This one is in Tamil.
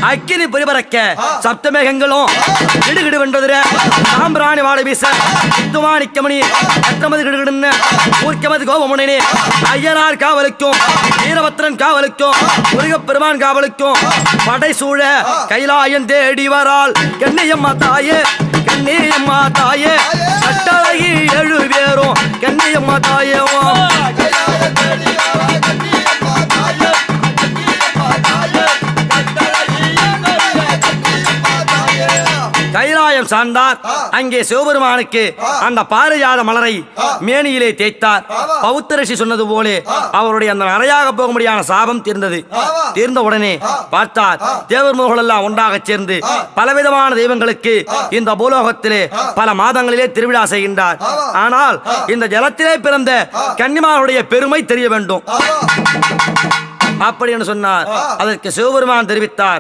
அக்கினி பரிபறக்க சப்தமேகங்களும் கிடுகிடுவென்றதுர சாம்பிராணி வாழை வீச துவானிக்கமணி எத்தமது கிடுகிடுன்னு ஊர்க்கமது கோபமுனே ஐயனார் காவலுக்கும் வீரபத்ரன் காவலுக்கும் முருகப்பெருமான் காவலுக்கும் படை சூழ கைலாயம் தேடி வராள் கண்ணியம்மா தாயே கண்ணியம்மா தாயே கட்டழகி 7 பேரும் கண்ணியம்மா தாயே கைலாயம் சார்ந்தார். அங்கே சிவபெருமானுக்கு அந்த பாரிஜாத மலரை மேனியிலே தேய்த்தார். பௌத்தரிஷி சொன்னது போலே அவருடைய அந்த நரையாக போக முடியாத சாபம் தீர்ந்தது. தீர்ந்த உடனே பார்த்தார் தேவர்மோர்கள் எல்லாம் ஒன்றாக சேர்ந்து பலவிதமான தெய்வங்களுக்கு இந்த பூலோகத்திலே பல மாதங்களிலே திருவிழா செய்கின்றார். ஆனால் இந்த ஜலத்திலே பிறந்த கன்னிமாருடைய பெருமை தெரிய வேண்டும் அப்படி என்று சொன்னார். அதற்கு சிவபெருமான் தெரிவித்தார்,